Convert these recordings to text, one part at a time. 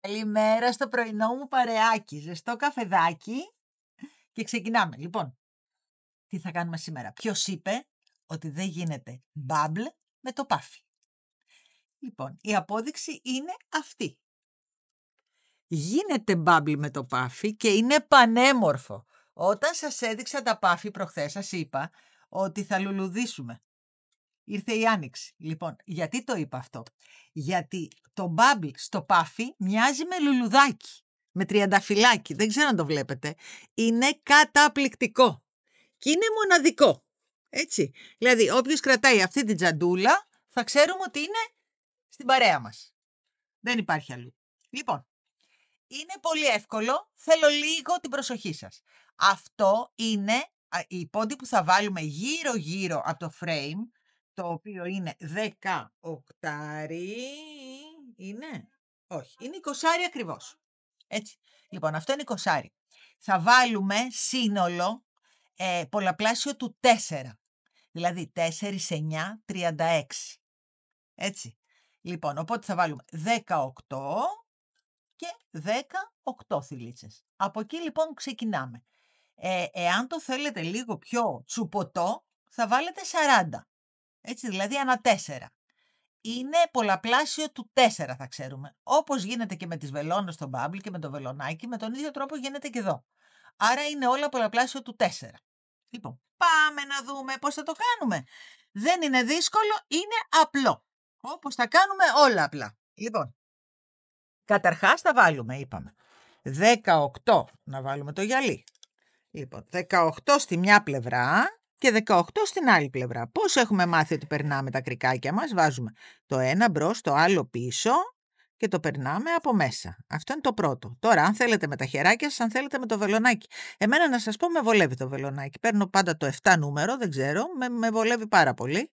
Καλημέρα στο πρωινό μου παρεάκι. Ζεστό καφεδάκι και ξεκινάμε. Λοιπόν, τι θα κάνουμε σήμερα? Ποιος είπε ότι δεν γίνεται bubble με το πάφι? Λοιπόν, η απόδειξη είναι αυτή. Γίνεται bubble με το πάφι και είναι πανέμορφο. Όταν σας έδειξα τα πάφι προχθές, σας είπα ότι θα λουλουδίσουμε. Ήρθε η άνοιξη. Λοιπόν, γιατί το είπα αυτό? Γιατί το bubble στο πάφι μοιάζει με λουλουδάκι, με τριανταφυλάκι. Δεν ξέρω αν το βλέπετε. Είναι καταπληκτικό. Και είναι μοναδικό. Έτσι. Δηλαδή, όποιος κρατάει αυτή την τζαντούλα, θα ξέρουμε ότι είναι στην παρέα μας. Δεν υπάρχει αλλού. Λοιπόν, είναι πολύ εύκολο. Θέλω λίγο την προσοχή σας. Αυτό είναι η πόντι που θα βάλουμε γύρω-γύρω από το frame, το οποίο είναι 18. Είναι? Όχι. Είναι 20 ακριβώς. Έτσι. Λοιπόν, αυτό είναι 20. Θα βάλουμε σύνολο πολλαπλάσιο του 4. Δηλαδή 4, 9, 36. Έτσι. Λοιπόν, οπότε θα βάλουμε 18 και 18 θηλίτσες. Από εκεί λοιπόν ξεκινάμε. Εάν το θέλετε λίγο πιο τσουποτό, θα βάλετε 40. Έτσι, δηλαδή ανά 4. Είναι πολλαπλάσιο του 4 θα ξέρουμε. Όπως γίνεται και με τις βελόνες στο bubble και με το βελονάκι, με τον ίδιο τρόπο γίνεται και εδώ. Άρα είναι όλα πολλαπλάσιο του 4. Λοιπόν, πάμε να δούμε πώς θα το κάνουμε. Δεν είναι δύσκολο, είναι απλό. Όπως τα κάνουμε όλα απλά. Λοιπόν, καταρχάς θα βάλουμε, είπαμε, 18 να βάλουμε το γυαλί. Λοιπόν, 18 στη μια πλευρά και 18 στην άλλη πλευρά. Πώς έχουμε μάθει ότι περνάμε τα κρικάκια μας? Βάζουμε το ένα μπρος, το άλλο πίσω και το περνάμε από μέσα. Αυτό είναι το πρώτο. Τώρα, αν θέλετε με τα χεράκια σας, αν θέλετε με το βελονάκι. Εμένα να σας πω, με βολεύει το βελονάκι. Παίρνω πάντα το 7 νούμερο, δεν ξέρω, με βολεύει πάρα πολύ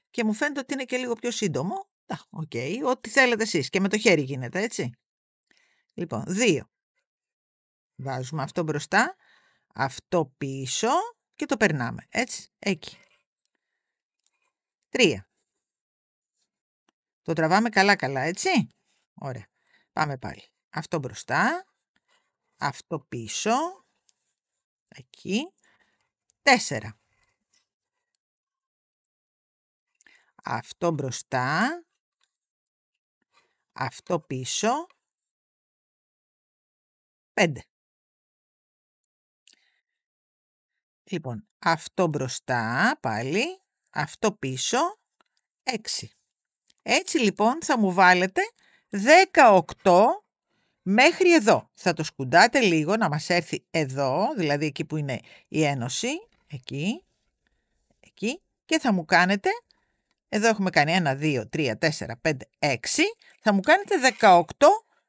και μου φαίνεται ότι είναι και λίγο πιο σύντομο. Οκ, ό,τι θέλετε εσείς. Και με το χέρι γίνεται, έτσι. Λοιπόν, 2. Βάζουμε αυτό μπροστά, αυτό πίσω και το περνάμε. Έτσι, εκεί. 3. Το τραβάμε καλά, έτσι. Ωραία. Πάμε πάλι. Αυτό μπροστά, αυτό πίσω, εκεί. 4. Αυτό μπροστά, αυτό πίσω. 5. Λοιπόν, αυτό μπροστά πάλι, αυτό πίσω, 6. Έτσι λοιπόν θα μου βάλετε 18 μέχρι εδώ. Θα το σκουντάτε λίγο να μας έρθει εδώ, δηλαδή εκεί που είναι η ένωση, εκεί, και θα μου κάνετε, εδώ έχουμε κάνει 1, 2, 3, 4, 5, 6, θα μου κάνετε 18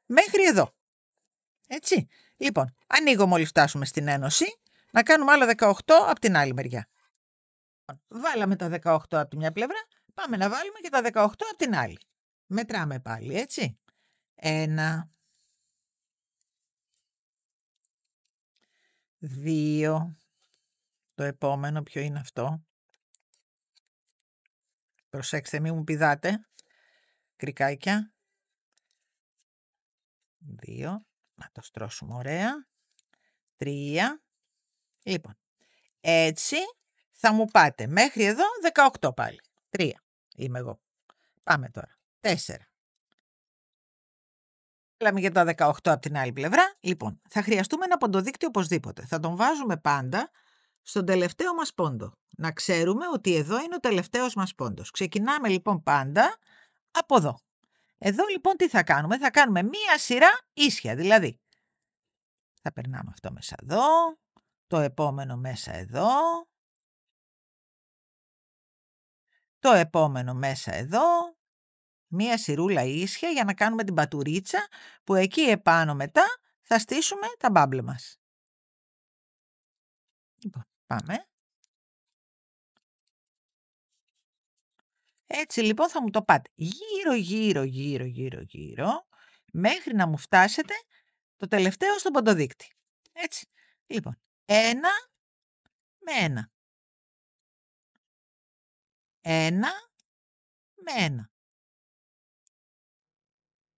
μέχρι εδώ. Έτσι. Λοιπόν, ανοίγω μόλις φτάσουμε στην ένωση, να κάνουμε άλλα 18 από την άλλη μεριά. Βάλαμε τα 18 από τη μια πλευρά, πάμε να βάλουμε και τα 18 από την άλλη. Μετράμε πάλι, έτσι. 1, 2, το επόμενο ποιο είναι αυτό? Προσέξτε, μην μου πηδάτε, κρικάκια. 2, να το στρώσουμε ωραία. 3, λοιπόν, έτσι θα μου πάτε μέχρι εδώ 18 πάλι. 3 είμαι εγώ. Πάμε τώρα. 4. Έλαμε για τα 18 από την άλλη πλευρά. Λοιπόν, θα χρειαστούμε ένα ποντοδίκτυο οπωσδήποτε. Θα τον βάζουμε πάντα στον τελευταίο μας πόντο. Να ξέρουμε ότι εδώ είναι ο τελευταίος μας πόντος. Ξεκινάμε λοιπόν πάντα από εδώ. Εδώ λοιπόν τι θα κάνουμε? Θα κάνουμε μία σειρά ίσια. Δηλαδή, θα περνάμε αυτό μέσα εδώ, το επόμενο μέσα εδώ, το επόμενο μέσα εδώ, μία σειρούλα ίσια για να κάνουμε την πατουρίτσα που εκεί επάνω μετά θα στήσουμε τα μπάμπλε μας. Λοιπόν, πάμε. Έτσι λοιπόν θα μου το πάτε γύρω μέχρι να μου φτάσετε το τελευταίο στο ποντοδείκτη. Έτσι. Λοιπόν, 1 με 1. 1 με 1.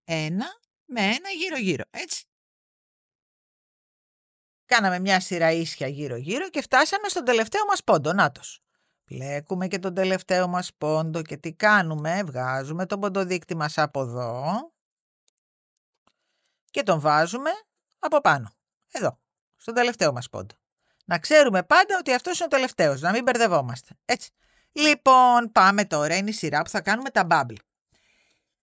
1 με ένα γύρω-γύρω, έτσι. Κάναμε μια σειρά ίσια γύρω-γύρω και φτάσαμε στον τελευταίο μας πόντο, νάτος. Πλέκουμε και τον τελευταίο μας πόντο και τι κάνουμε, βγάζουμε τον ποντοδείκτη μας από εδώ και τον βάζουμε από πάνω, εδώ, στον τελευταίο μας πόντο. Να ξέρουμε πάντα ότι αυτός είναι ο τελευταίος, να μην μπερδευόμαστε, έτσι. Λοιπόν, πάμε τώρα, είναι η σειρά που θα κάνουμε τα bubble.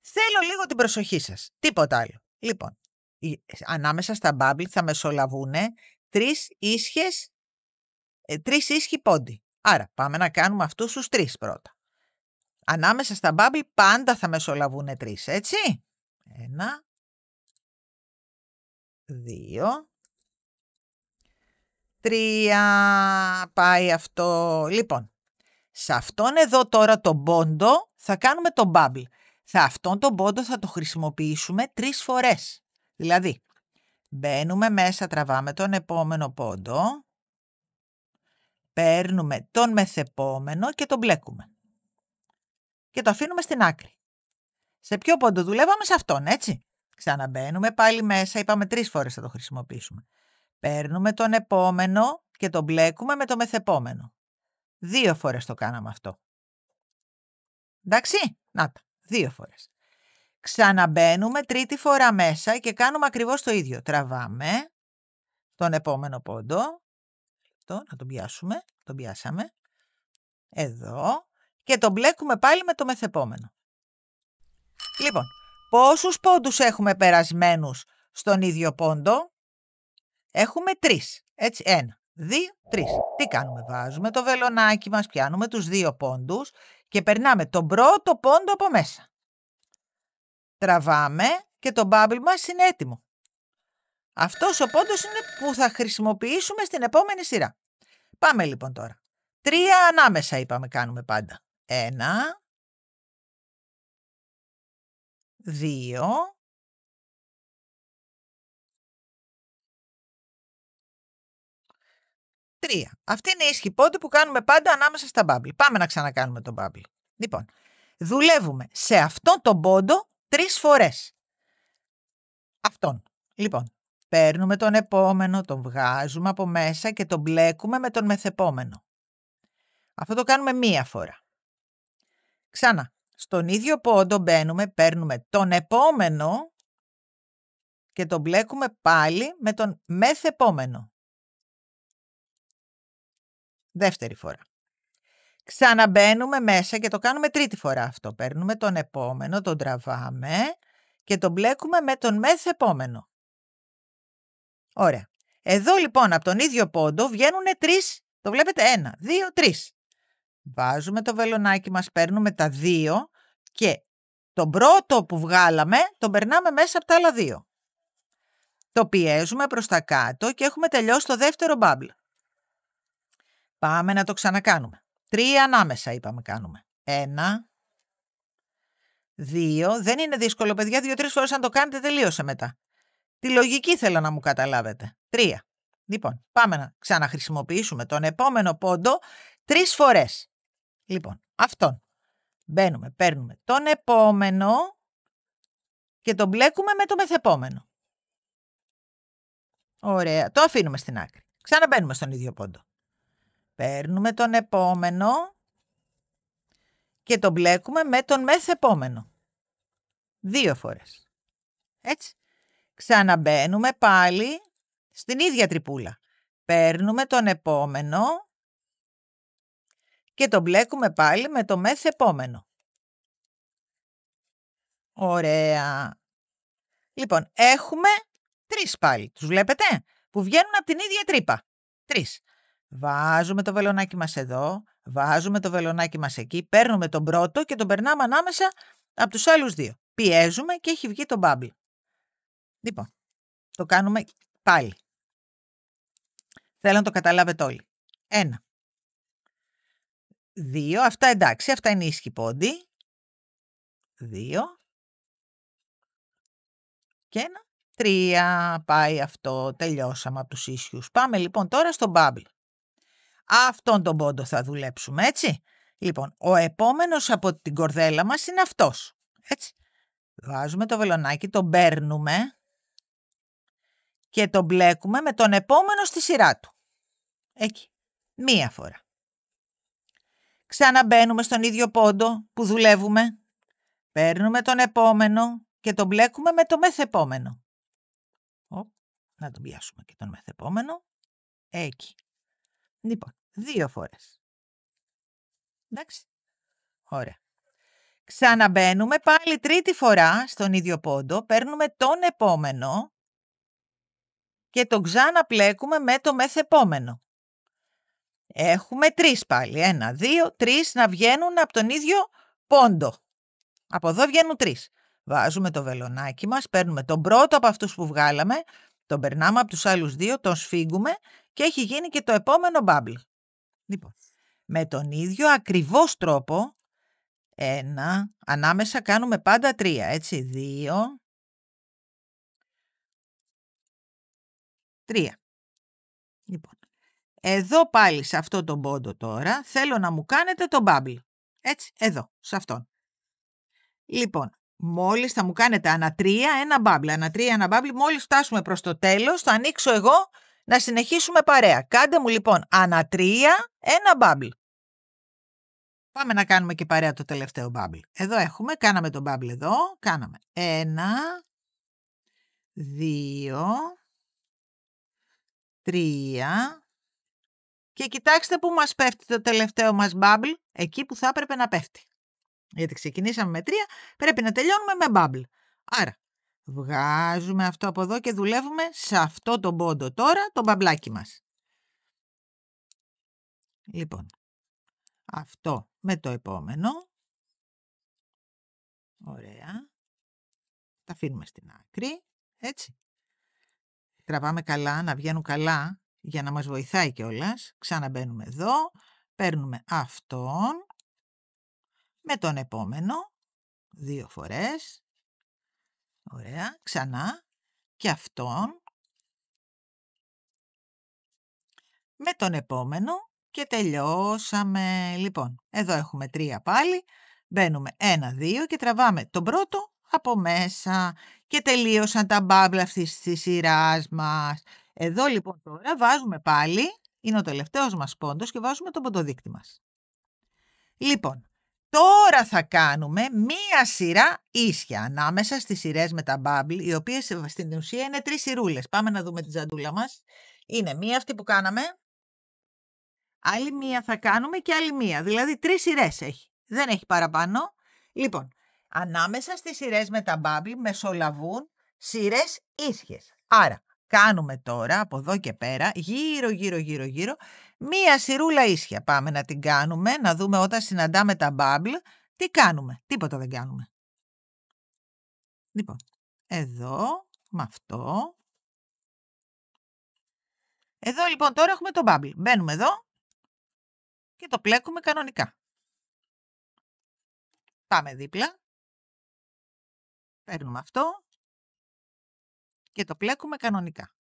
Θέλω λίγο την προσοχή σας, τίποτα άλλο. Λοιπόν, ανάμεσα στα bubble θα μεσολαβούν τρεις ίσχυοι πόντοι. Άρα, πάμε να κάνουμε αυτούς τους τρεις πρώτα. Ανάμεσα στα bubble πάντα θα μεσολαβούν τρεις, έτσι. 1, 2, 3. Πάει αυτό. Λοιπόν, σε αυτόν εδώ τώρα τον πόντο θα κάνουμε τον bubble. Αυτόν τον πόντο θα το χρησιμοποιήσουμε 3 φορές. Δηλαδή, μπαίνουμε μέσα, τραβάμε τον επόμενο πόντο, παίρνουμε τον μεθεπόμενο και τον μπλέκουμε. Και το αφήνουμε στην άκρη. Σε ποιο πόντο δουλεύαμε? Σε αυτόν, έτσι. Ξαναμπαίνουμε πάλι μέσα, είπαμε 3 φορές θα το χρησιμοποιήσουμε. Παίρνουμε τον επόμενο και τον μπλέκουμε με το μεθεπόμενο. 2 φορές το κάναμε αυτό. Εντάξει, να τα, 2 φορές. Ξαναμπαίνουμε τρίτη φορά μέσα και κάνουμε ακριβώς το ίδιο. Τραβάμε τον επόμενο πόντο. Να τον πιάσουμε. Τον πιάσαμε. Εδώ. Και τον μπλέκουμε πάλι με το μεθεπόμενο. Λοιπόν, πόσους πόντους έχουμε περασμένους στον ίδιο πόντο? Έχουμε 3. Έτσι, 1, 2, 3. Τι κάνουμε? Βάζουμε το βελονάκι μας, πιάνουμε τους 2 πόντους και περνάμε τον πρώτο πόντο από μέσα. Τραβάμε και το bubble μας είναι έτοιμο. Αυτός ο πόντος είναι που θα χρησιμοποιήσουμε στην επόμενη σειρά. Πάμε λοιπόν τώρα. 3 ανάμεσα είπαμε κάνουμε πάντα. 1, 2, 3. Αυτή είναι η ίσχυη πόντη που κάνουμε πάντα ανάμεσα στα bubble. Πάμε να ξανακάνουμε τον bubble. Λοιπόν, δουλεύουμε σε αυτόν τον πόντο 3 φορές. Αυτόν. Λοιπόν, παίρνουμε τον επόμενο, τον βγάζουμε από μέσα και τον μπλέκουμε με τον μεθεπόμενο. Αυτό το κάνουμε 1 φορά. Ξανά, στον ίδιο πόντο μπαίνουμε, παίρνουμε τον επόμενο και τον μπλέκουμε πάλι με τον μεθεπόμενο. Δεύτερη φορά. Ξαναμπαίνουμε μέσα και το κάνουμε τρίτη φορά αυτό. Παίρνουμε τον επόμενο, τον τραβάμε και τον μπλέκουμε με τον μεθεπόμενο. Ωραία. Εδώ λοιπόν από τον ίδιο πόντο βγαίνουν 3, το βλέπετε 1, 2, 3. Βάζουμε το βελονάκι μας, παίρνουμε τα 2 και τον πρώτο που βγάλαμε τον περνάμε μέσα από τα άλλα 2. Το πιέζουμε προς τα κάτω και έχουμε τελειώσει το δεύτερο bubble. Πάμε να το ξανακάνουμε. 3 ανάμεσα είπαμε κάνουμε. 1, 2, δεν είναι δύσκολο παιδιά, 2-3 φορές αν το κάνετε τελείωσε μετά. Τη λογική θέλω να μου καταλάβετε. 3. Λοιπόν, πάμε να ξαναχρησιμοποιήσουμε τον επόμενο πόντο 3 φορές. Λοιπόν, αυτόν. Μπαίνουμε, παίρνουμε τον επόμενο και τον μπλέκουμε με το μεθεπόμενο. Ωραία, το αφήνουμε στην άκρη. Ξαναμπαίνουμε στον ίδιο πόντο. Παίρνουμε τον επόμενο και τον μπλέκουμε με τον μεθεπόμενο. 2 φορές. Έτσι. Ξαναμπαίνουμε πάλι στην ίδια τρυπούλα. Παίρνουμε τον επόμενο και τον μπλέκουμε πάλι με το μεθεπόμενο. Ωραία. Λοιπόν, έχουμε 3 πάλι. Τους βλέπετε που βγαίνουν από την ίδια τρύπα. 3. Βάζουμε το βελονάκι μας εδώ, βάζουμε το βελονάκι μας εκεί, παίρνουμε τον πρώτο και τον περνάμε ανάμεσα από τους άλλους 2. Πιέζουμε και έχει βγει το bubble. Λοιπόν, το κάνουμε πάλι. Θέλω να το καταλάβετε όλοι. 1, 2, αυτά εντάξει, αυτά είναι ίσχυοι πόντι. 2 και 1, 3. Πάει αυτό, τελειώσαμε από τους ίσχυους. Πάμε λοιπόν τώρα στο bubble. Αυτόν τον πόντο θα δουλέψουμε, έτσι. Λοιπόν, ο επόμενος από την κορδέλα μας είναι αυτός, έτσι. Βάζουμε το βελονάκι, το παίρνουμε και το μπλέκουμε με τον επόμενο στη σειρά του. Εκεί. Μία φορά. Ξαναμπαίνουμε στον ίδιο πόντο που δουλεύουμε. Παίρνουμε τον επόμενο και τον μπλέκουμε με το μεθεπόμενο. Να τον πιάσουμε και τον μεθεπόμενο. Εκεί. Λοιπόν, 2 φορές. Εντάξει. Ωραία. Ξαναμπαίνουμε πάλι τρίτη φορά στον ίδιο πόντο. Παίρνουμε τον επόμενο και τον ξαναπλέκουμε με το μεθεπόμενο. Έχουμε 3 πάλι. 1, 2, 3 να βγαίνουν από τον ίδιο πόντο. Από εδώ βγαίνουν 3. Βάζουμε το βελονάκι μας, παίρνουμε τον πρώτο από αυτούς που βγάλαμε, τον περνάμε από τους άλλους 2, τον σφίγγουμε και έχει γίνει και το επόμενο bubble. Λοιπόν, με τον ίδιο ακριβώς τρόπο, ανάμεσα κάνουμε πάντα 3, έτσι, 2, 3. Λοιπόν, εδώ πάλι σε αυτό το πόντο τώρα θέλω να μου κάνετε το bubble. Έτσι, εδώ, σε αυτόν. Λοιπόν, μόλις θα μου κάνετε ανά 3 ένα bubble, ανά 3 ένα bubble, μόλις φτάσουμε προς το τέλος θα ανοίξω εγώ να συνεχίσουμε παρέα. Κάντε μου λοιπόν ανά 3 ένα bubble. Πάμε να κάνουμε και παρέα το τελευταίο bubble. Εδώ έχουμε, κάναμε το bubble εδώ, κάναμε 1, 2, 3 και κοιτάξτε που μας πέφτει το τελευταίο μας bubble, εκεί που θα έπρεπε να πέφτει. Γιατί ξεκινήσαμε με 3, πρέπει να τελειώνουμε με bubble. Άρα, βγάζουμε αυτό από εδώ και δουλεύουμε σε αυτό το πόντο τώρα, το μπαμπλάκι μας. Λοιπόν, αυτό με το επόμενο. Ωραία. Τα αφήνουμε στην άκρη, έτσι. Τραβάμε καλά, να βγαίνουν καλά, για να μας βοηθάει κιόλας. Ξαναμπαίνουμε εδώ, παίρνουμε αυτόν με τον επόμενο, 2 φορές. Ωραία, ξανά και αυτόν με τον επόμενο και τελειώσαμε. Λοιπόν, εδώ έχουμε 3 πάλι, μπαίνουμε 1, 2 και τραβάμε τον πρώτο από μέσα και τελείωσαν τα bubble αυτής της σειράς μας. Εδώ λοιπόν τώρα βάζουμε πάλι, είναι ο τελευταίος μας πόντος και βάζουμε τον ποντοδείκτη μας. Λοιπόν, τώρα θα κάνουμε μία σειρά ίσια ανάμεσα στις σειρές με τα bubble, οι οποίες στην ουσία είναι 3 σειρούλες. Πάμε να δούμε τη τζαντούλα μας. Είναι μία αυτή που κάναμε, άλλη μία θα κάνουμε και άλλη μία. Δηλαδή 3 σειρές έχει. Δεν έχει παραπάνω. Λοιπόν, ανάμεσα στις σειρές με τα bubble μεσολαβούν σειρές ίσιες. Άρα, κάνουμε τώρα από εδώ και πέρα, γύρω, μία σειρούλα ίσια. Πάμε να την κάνουμε, να δούμε όταν συναντάμε τα bubble, τι κάνουμε. Τίποτα δεν κάνουμε. Λοιπόν, εδώ, με αυτό. Εδώ λοιπόν τώρα έχουμε το bubble. Μπαίνουμε εδώ και το πλέκουμε κανονικά. Πάμε δίπλα. Παίρνουμε αυτό και το πλέκουμε κανονικά.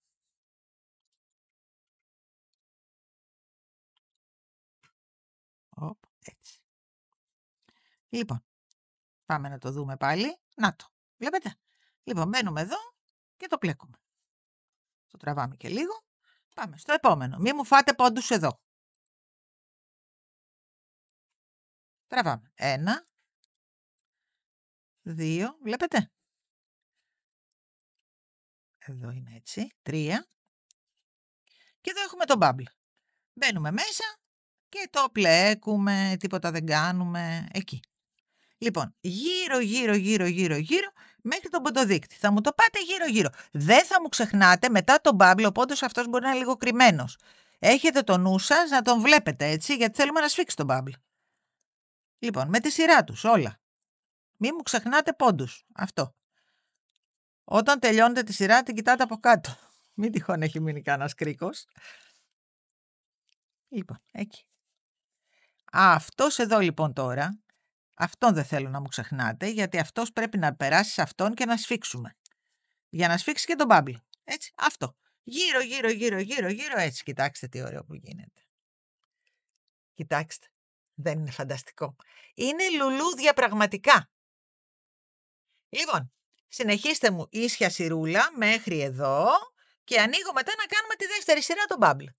Έτσι. Λοιπόν, πάμε να το δούμε πάλι. Να το. Βλέπετε. Λοιπόν, μπαίνουμε εδώ και το πλέκουμε. Το τραβάμε και λίγο. Πάμε στο επόμενο. Μη μου φάτε πόντους εδώ. Τραβάμε. 1, 2, βλέπετε. Εδώ είναι έτσι. 3. Και εδώ έχουμε το bubble. Μπαίνουμε μέσα και το πλέκουμε. Τίποτα δεν κάνουμε. Εκεί. Λοιπόν, γύρω μέχρι τον ποντοδείκτη. Θα μου το πάτε γύρω. Δεν θα μου ξεχνάτε μετά τον bubble, ο πόντος αυτός μπορεί να είναι λίγο κρυμμένος. Έχετε το νου σας να τον βλέπετε έτσι, γιατί θέλουμε να σφίξει τον bubble. Λοιπόν, με τη σειρά τους όλα. Μην μου ξεχνάτε πόντους. Αυτό. Όταν τελειώνετε τη σειρά, την κοιτάτε από κάτω. Μην τυχόν έχει μείνει κανένας κρίκος. Λοιπόν, εκεί. Αυτός εδώ λοιπόν τώρα, αυτόν δεν θέλω να μου ξεχνάτε, γιατί αυτός πρέπει να περάσει σε αυτόν και να σφίξουμε. Για να σφίξει και τον bubble. Έτσι, αυτό. Γύρω, έτσι. Κοιτάξτε τι ωραίο που γίνεται. Κοιτάξτε. Δεν είναι φανταστικό. Είναι λουλούδια πραγματικά. Λοιπόν, συνεχίστε μου ίσια σειρούλα μέχρι εδώ και ανοίγω μετά να κάνουμε τη δεύτερη σειρά των bubble.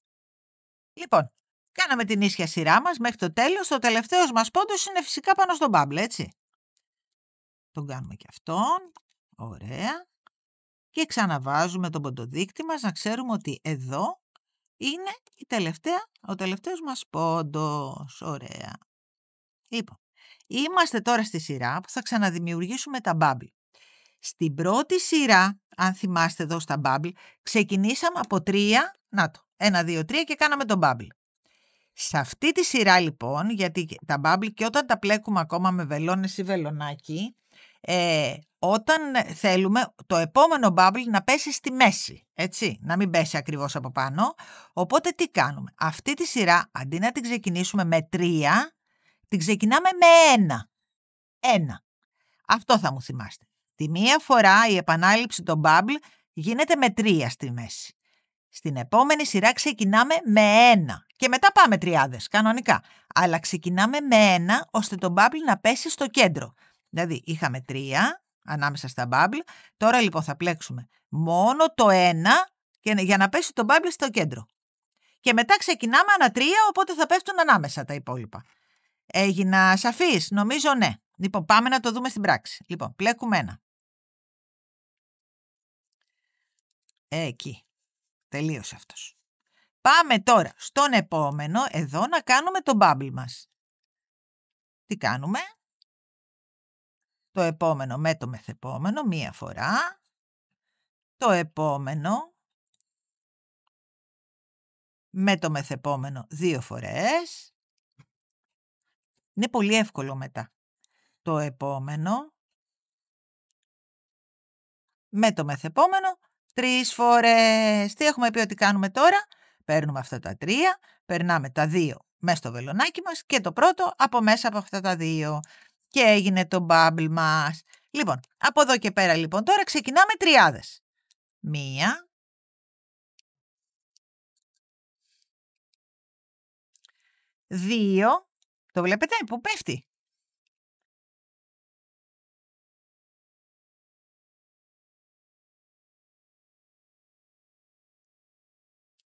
Λοιπόν, κάναμε την ίσια σειρά μας μέχρι το τέλος. Το τελευταίος μας πόντος είναι φυσικά πάνω στον bubble, έτσι. Τον κάνουμε και αυτόν. Ωραία. Και ξαναβάζουμε τον ποντοδείκτη μας να ξέρουμε ότι εδώ είναι ο τελευταίος μας πόντος. Ωραία. Λοιπόν, είμαστε τώρα στη σειρά που θα ξαναδημιουργήσουμε τα bubble. Στην πρώτη σειρά, αν θυμάστε εδώ στα bubble, ξεκινήσαμε από 3, 1, 2, 3 και κάναμε το bubble. Σε αυτή τη σειρά λοιπόν, γιατί τα bubble και όταν τα πλέκουμε ακόμα με βελόνες ή βελονάκι, όταν θέλουμε το επόμενο bubble να πέσει στη μέση, έτσι, να μην πέσει ακριβώς από πάνω, οπότε τι κάνουμε? Αυτή τη σειρά, αντί να την ξεκινήσουμε με 3, την ξεκινάμε με 1. Αυτό θα μου θυμάστε. Τη μία φορά η επανάληψη των bubble γίνεται με 3 στη μέση. Στην επόμενη σειρά ξεκινάμε με 1 και μετά πάμε τριάδες, κανονικά. Αλλά ξεκινάμε με 1 ώστε το bubble να πέσει στο κέντρο. Δηλαδή είχαμε 3 ανάμεσα στα bubble, τώρα λοιπόν θα πλέξουμε μόνο το 1 για να πέσει το bubble στο κέντρο. Και μετά ξεκινάμε ανά 3, οπότε θα πέφτουν ανάμεσα τα υπόλοιπα. Έγινα σαφής? Νομίζω ναι. Λοιπόν, πάμε να το δούμε στην πράξη. Λοιπόν, πλέκουμε 1. Εκεί. Τελείωσε αυτός. Πάμε τώρα στον επόμενο, εδώ να κάνουμε το bubble μας. Τι κάνουμε? Το επόμενο με το μεθεπόμενο, μία φορά. Το επόμενο με το μεθεπόμενο 2 φορές. Είναι πολύ εύκολο μετά. Το επόμενο με το μεθεπόμενο 3 φορές. Τι έχουμε πει ότι κάνουμε τώρα? Παίρνουμε αυτά τα 3, περνάμε τα 2 μέσα στο βελονάκι μας και το πρώτο από μέσα από αυτά τα 2. Και έγινε το bubble μας. Λοιπόν, από εδώ και πέρα λοιπόν τώρα ξεκινάμε τριάδες. 1, 2, το βλέπετε που πέφτει?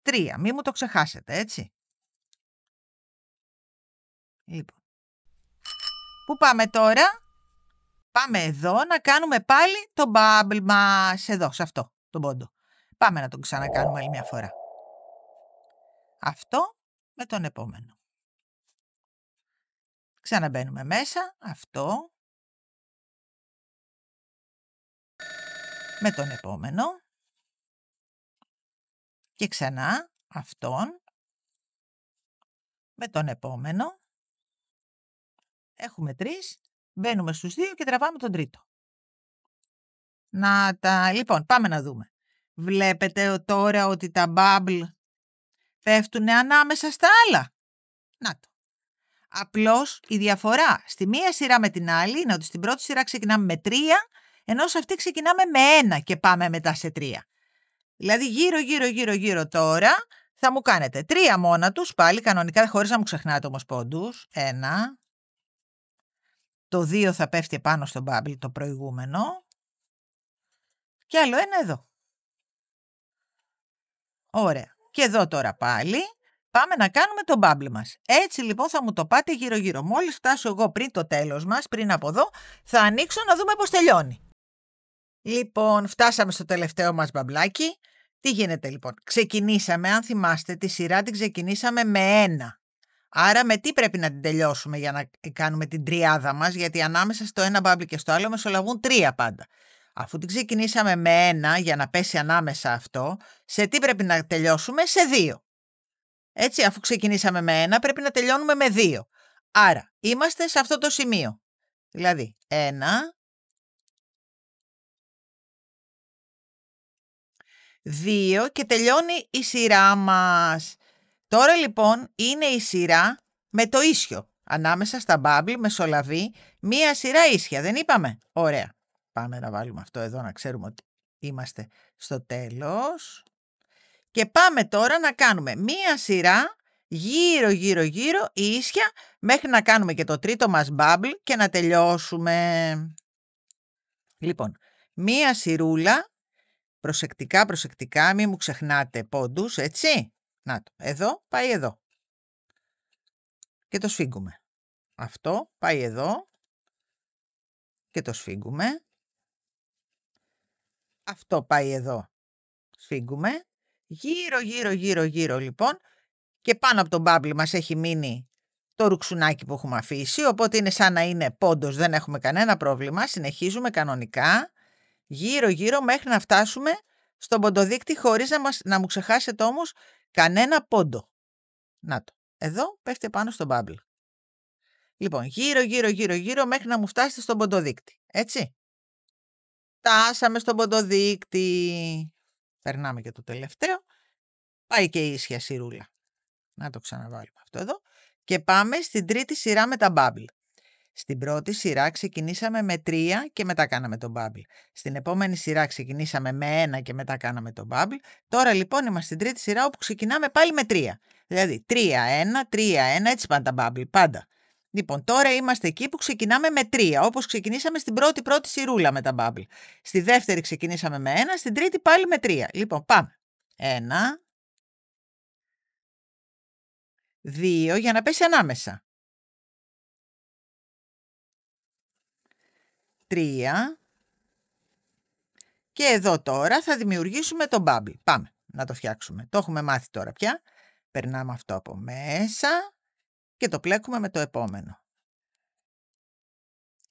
3, μη μου το ξεχάσετε, έτσι. Λοιπόν. Πού πάμε τώρα? Πάμε εδώ να κάνουμε πάλι το bubble μας. Εδώ, σε αυτό, τον πόντο. Πάμε να τον ξανακάνουμε άλλη μια φορά. Αυτό με τον επόμενο. Ξαναμπαίνουμε μέσα. Αυτό. Με τον επόμενο. Και ξανά αυτόν. Με τον επόμενο. Έχουμε 3. Μπαίνουμε στους 2 και τραβάμε τον τρίτο. Λοιπόν, πάμε να δούμε. Βλέπετε τώρα ότι τα bubble πέφτουν ανάμεσα στα άλλα. Να το. Απλώς η διαφορά στη μία σειρά με την άλλη είναι ότι στην πρώτη σειρά ξεκινάμε με 3, ενώ σε αυτή ξεκινάμε με 1 και πάμε μετά σε 3. Δηλαδή γύρω τώρα θα μου κάνετε 3 μόνα τους, πάλι κανονικά χωρίς να μου ξεχνάτε όμως πόντους. 1. Το 2 θα πέφτει πάνω στο bubble το προηγούμενο. Και άλλο 1 εδώ. Ωραία. Και εδώ τώρα πάλι πάμε να κάνουμε το bubble μας. Έτσι λοιπόν θα μου το πάτε γύρω-γύρω. Μόλις φτάσω εγώ πριν το τέλος μας, πριν από εδώ, θα ανοίξω να δούμε πώς τελειώνει. Λοιπόν, φτάσαμε στο τελευταίο μας μπαμπλάκι. Τι γίνεται λοιπόν? Ξεκινήσαμε, αν θυμάστε, τη σειρά την ξεκινήσαμε με 1. Άρα με τι πρέπει να την τελειώσουμε για να κάνουμε την τριάδα μας? Γιατί ανάμεσα στο ένα μπαμπλ και στο άλλο μεσολαβούν 3 πάντα. Αφού την ξεκινήσαμε με 1 για να πέσει ανάμεσα αυτό, σε τι πρέπει να τελειώσουμε? Σε 2. Έτσι, αφού ξεκινήσαμε με 1, πρέπει να τελειώνουμε με 2. Άρα, είμαστε σε αυτό το σημείο. Δηλαδή, 1, 2 και τελειώνει η σειρά μας. Τώρα λοιπόν είναι η σειρά με το ίσιο. Ανάμεσα στα bubble μεσολαβεί μία σειρά ίσια. Δεν είπαμε? Ωραία. Πάμε να βάλουμε αυτό εδώ να ξέρουμε ότι είμαστε στο τέλος. Και πάμε τώρα να κάνουμε μία σειρά γύρω ίσια μέχρι να κάνουμε και το τρίτο μας bubble και να τελειώσουμε. Λοιπόν, μία σειρούλα, προσεκτικά, μην μου ξεχνάτε πόντους, έτσι. Να το, εδώ πάει εδώ. Και το σφίγγουμε. Αυτό πάει εδώ και το σφίγγουμε. Αυτό πάει εδώ. Σφίγγουμε. Γύρω λοιπόν. Και πάνω από τον μπάμπλι μας έχει μείνει το ρουξουνάκι που έχουμε αφήσει. Οπότε είναι σαν να είναι πόντος, δεν έχουμε κανένα πρόβλημα. Συνεχίζουμε κανονικά. Γύρω μέχρι να φτάσουμε στον ποντοδείκτη χωρίς να μου ξεχάσετε όμως κανένα πόντο. Να το. Εδώ πέφτει πάνω στον μπάμπλι. Λοιπόν, γύρω μέχρι να μου φτάσετε στον ποντοδείκτη. Έτσι. Φτάσαμε στον ποντοδείκτη. Περνάμε και το τελευταίο. Πάει και η ίσια σειρούλα. Να το ξαναβάλουμε αυτό εδώ. Και πάμε στην τρίτη σειρά με τα bubble. Στην πρώτη σειρά ξεκινήσαμε με 3 και μετά κάναμε το bubble. Στην επόμενη σειρά ξεκινήσαμε με 1 και μετά κάναμε το bubble. Τώρα λοιπόν είμαστε στην τρίτη σειρά όπου ξεκινάμε πάλι με 3. Δηλαδή 3-1, 3-1, έτσι πάνε τα bubble, πάντα. Λοιπόν, τώρα είμαστε εκεί που ξεκινάμε με 3, όπως ξεκινήσαμε στην πρώτη σειρούλα με τα bubble. Στη δεύτερη ξεκινήσαμε με 1, στην τρίτη πάλι με 3. Λοιπόν, πάμε. 1, 2, για να πέσει ανάμεσα. 3. Και εδώ τώρα θα δημιουργήσουμε το bubble. Πάμε να το φτιάξουμε. Το έχουμε μάθει τώρα πια. Περνάμε αυτό από μέσα και το πλέκουμε με το επόμενο.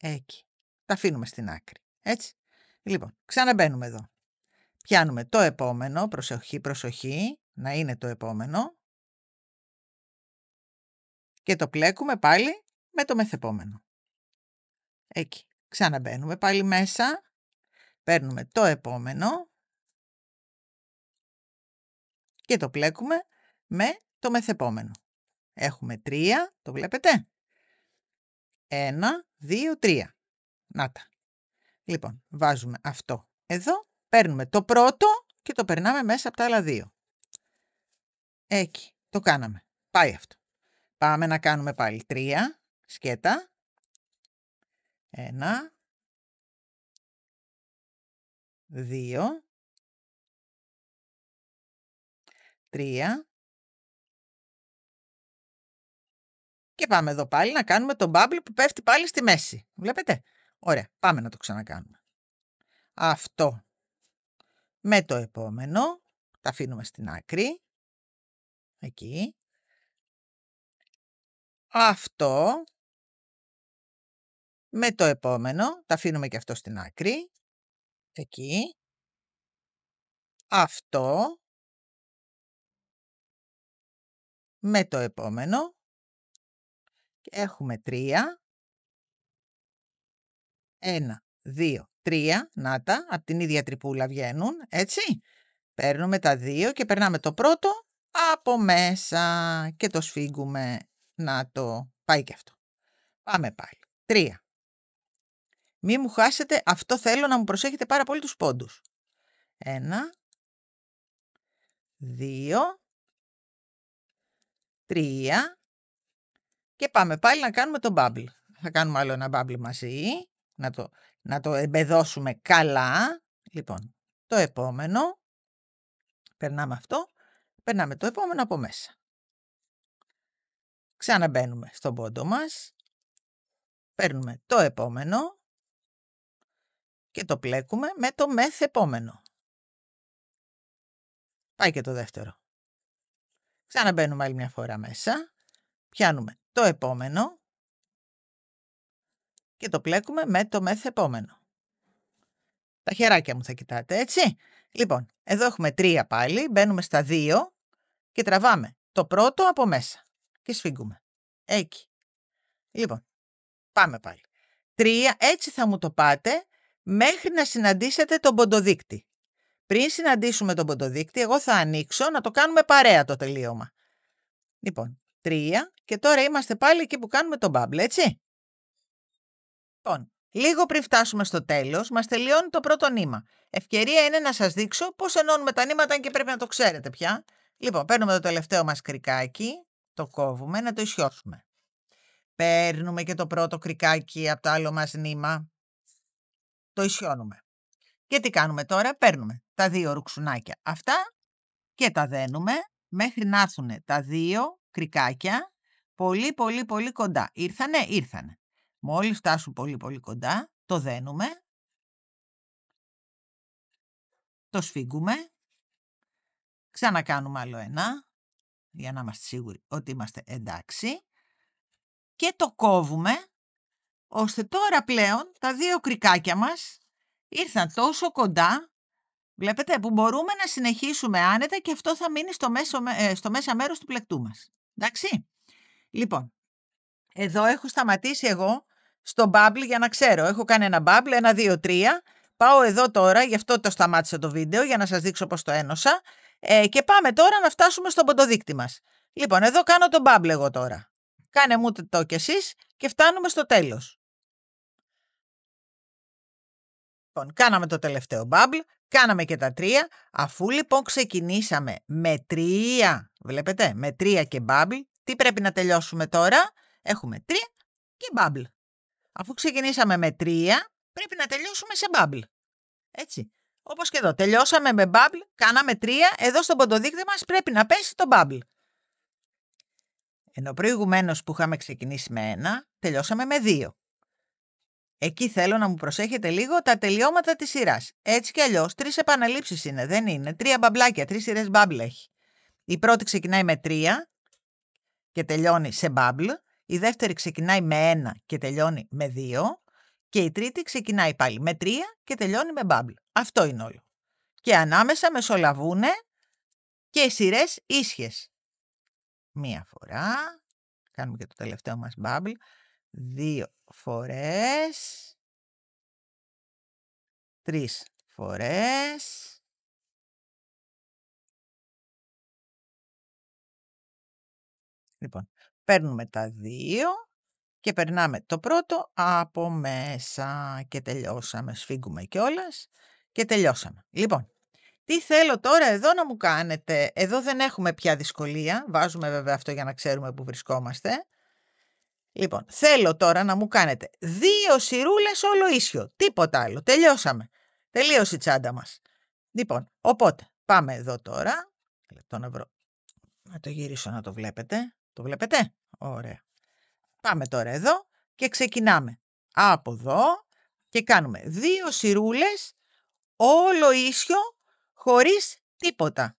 Εκεί. Τα αφήνουμε στην άκρη. Έτσι. Λοιπόν, ξαναμπαίνουμε εδώ. Πιάνουμε το επόμενο. Προσοχή. Να είναι το επόμενο. Και το πλέκουμε πάλι με το μεθεπόμενο. Εκεί. Ξαναμπαίνουμε πάλι μέσα. Παίρνουμε το επόμενο. Και το πλέκουμε με το μεθεπόμενο. Έχουμε 3, το βλέπετε. 1, 2, 3. Να τα. Λοιπόν, βάζουμε αυτό εδώ, παίρνουμε το πρώτο και το περνάμε μέσα από τα άλλα 2. Εκεί, το κάναμε. Πάει αυτό. Πάμε να κάνουμε πάλι 3, σκέτα. 1, 2, 3. Και πάμε εδώ πάλι να κάνουμε τον bubble που πέφτει πάλι στη μέση. Βλέπετε. Ωραία. Πάμε να το ξανακάνουμε. Αυτό με το επόμενο. Τα αφήνουμε στην άκρη. Εκεί. Αυτό με το επόμενο. Τα αφήνουμε και αυτό στην άκρη. Εκεί. Αυτό με το επόμενο. Έχουμε 3. 1, 2, 3. Να τα. Από την ίδια τρυπούλα βγαίνουν. Έτσι. Παίρνουμε τα 2 και περνάμε το πρώτο από μέσα και το σφίγγουμε. Να το. Πάει και αυτό. Πάμε πάλι. 3. Μη μου χάσετε. Αυτό θέλω να μου προσέχετε πάρα πολύ τους πόντους. 1, 2, 3 και πάμε πάλι να κάνουμε το bubble. Θα κάνουμε άλλο ένα bubble μαζί. Να το εμπεδώσουμε καλά. Λοιπόν, το επόμενο. Περνάμε αυτό. Περνάμε το επόμενο από μέσα. Ξαναμπαίνουμε στον πόντο μας. Παίρνουμε το επόμενο. Και το πλέκουμε με το μεθεπόμενο. Πάει και το δεύτερο. Ξαναμπαίνουμε άλλη μια φορά μέσα. Πιάνουμε το επόμενο. Και το πλέκουμε με το μεθεπόμενο. Τα χεράκια μου θα κοιτάτε, έτσι. Λοιπόν, εδώ έχουμε 3 πάλι. Μπαίνουμε στα 2 και τραβάμε το πρώτο από μέσα. Και σφίγγουμε. Εκεί. Λοιπόν, πάμε πάλι. 3, έτσι θα μου το πάτε μέχρι να συναντήσετε τον ποντοδείκτη. Πριν συναντήσουμε τον ποντοδείκτη, εγώ θα ανοίξω να το κάνουμε παρέα το τελείωμα. Λοιπόν, 3 και τώρα είμαστε πάλι εκεί που κάνουμε τον bubble, έτσι. Λοιπόν, λίγο πριν φτάσουμε στο τέλος, μας τελειώνει το πρώτο νήμα. Ευκαιρία είναι να σας δείξω πώς ενώνουμε τα νήματα και πρέπει να το ξέρετε πια. Λοιπόν, παίρνουμε το τελευταίο μας κρικάκι, το κόβουμε, να το ισιώσουμε. Παίρνουμε και το πρώτο κρικάκι από το άλλο μας νήμα. το ισιώνουμε. Και τι κάνουμε τώρα? Παίρνουμε τα 2 ρουξουνάκια αυτά και τα δένουμε μέχρι να έρθουν τα 2 κρικάκια πολύ πολύ πολύ κοντά. Ήρθανε. Μόλις φτάσουν πολύ πολύ κοντά, το δένουμε, το σφίγγουμε, ξανακάνουμε άλλο ένα, για να είμαστε σίγουροι ότι είμαστε εντάξει, και το κόβουμε, ώστε τώρα πλέον τα 2 κρικάκια μας ήρθαν τόσο κοντά, βλέπετε, που μπορούμε να συνεχίσουμε άνετα και αυτό θα μείνει στο μέσα μέρος του πλεκτού μας. Εντάξει. Λοιπόν, εδώ έχω σταματήσει εγώ στο bubble για να ξέρω. Έχω κάνει ένα bubble, 1, 2, 3. Πάω εδώ τώρα, γι' αυτό το σταμάτησα το βίντεο, για να σας δείξω πώς το ένωσα. Και πάμε τώρα να φτάσουμε στον ποντοδείκτη μας. Λοιπόν, εδώ κάνω το bubble εγώ τώρα. Κάνε μου το κι εσείς και φτάνουμε στο τέλος. Λοιπόν, κάναμε το τελευταίο bubble, κάναμε και τα 3. Αφού λοιπόν ξεκινήσαμε με 3, βλέπετε, με 3 και bubble, τι πρέπει να τελειώσουμε τώρα? Έχουμε 3 και bubble. Αφού ξεκινήσαμε με 3, πρέπει να τελειώσουμε σε bubble. Έτσι. Όπως και εδώ. Τελειώσαμε με bubble, κάναμε 3, εδώ στον ποντοδείκτη μας πρέπει να πέσει το bubble. Ενώ προηγουμένως που είχαμε ξεκινήσει με 1, τελειώσαμε με 2. Εκεί θέλω να μου προσέχετε λίγο τα τελειώματα της σειράς. Έτσι κι αλλιώς 3 επαναλήψεις είναι, δεν είναι. 3 μπαμπλάκια, 3 σειρές bubble έχει. Η πρώτη ξεκινάει με 3 και τελειώνει σε bubble. Η δεύτερη ξεκινάει με 1 και τελειώνει με 2. Και η τρίτη ξεκινάει πάλι με 3 και τελειώνει με bubble. Αυτό είναι όλο. Και ανάμεσα μεσολαβούνε και οι σειρές ίσχυες. Μία φορά. Κάνουμε και το τελευταίο μας bubble. 2 φορές. 3 φορές. Λοιπόν, παίρνουμε τα 2 και περνάμε το πρώτο από μέσα και τελειώσαμε. Σφίγγουμε κιόλας και τελειώσαμε. Λοιπόν, τι θέλω τώρα εδώ να μου κάνετε? Εδώ δεν έχουμε πια δυσκολία. Βάζουμε βέβαια αυτό για να ξέρουμε που βρισκόμαστε. Λοιπόν, θέλω τώρα να μου κάνετε 2 σειρούλες όλο ίσιο. Τίποτα άλλο. Τελειώσαμε. Τελείωσε η τσάντα μας. Λοιπόν, οπότε πάμε εδώ τώρα. Να το γυρίσω να το βλέπετε. Το βλέπετε? Ωραία. Πάμε τώρα εδώ και ξεκινάμε από εδώ και κάνουμε 2 σειρούλες όλο ίσιο χωρίς τίποτα.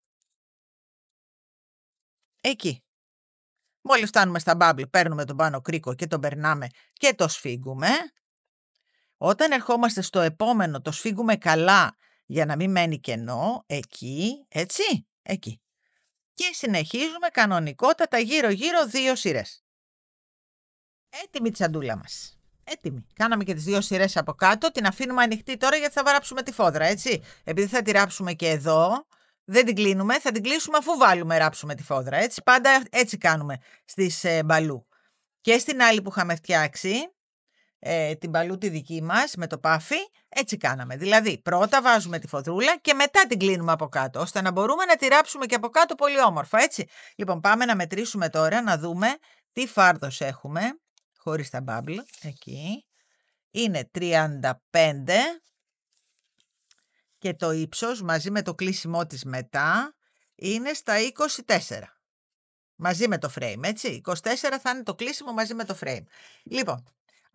Εκεί. Μόλις φτάνουμε στα bubble, παίρνουμε τον πάνω κρίκο και τον περνάμε και το σφίγγουμε. Όταν ερχόμαστε στο επόμενο, το σφίγγουμε καλά για να μην μένει κενό. Εκεί, έτσι, εκεί. Και συνεχίζουμε κανονικότατα γύρω-γύρω 2 σειρές. Έτοιμη η τσαντούλα μας. Έτοιμη. Κάναμε και τις 2 σειρές από κάτω. Την αφήνουμε ανοιχτή τώρα γιατί θα βαράψουμε τη φόδρα, έτσι. Επειδή θα τη ράψουμε και εδώ, δεν την κλείνουμε. Θα την κλείσουμε αφού ράψουμε τη φόδρα, έτσι. Πάντα έτσι κάνουμε στις μπαλού. Και στην άλλη που είχαμε φτιάξει, την μπαλού τη δική μας με το πάφι, έτσι κάναμε. Δηλαδή, πρώτα βάζουμε τη φοδρούλα και μετά την κλείνουμε από κάτω, ώστε να μπορούμε να τη ράψουμε και από κάτω πολύ όμορφα, έτσι. Λοιπόν, πάμε να μετρήσουμε τώρα, να δούμε τι φάρδος έχουμε. Χωρίς τα bubble, εκεί, είναι 35 και το ύψος μαζί με το κλείσιμό της μετά είναι στα 24. Μαζί με το frame, έτσι, 24 θα είναι το κλείσιμο μαζί με το frame. Λοιπόν,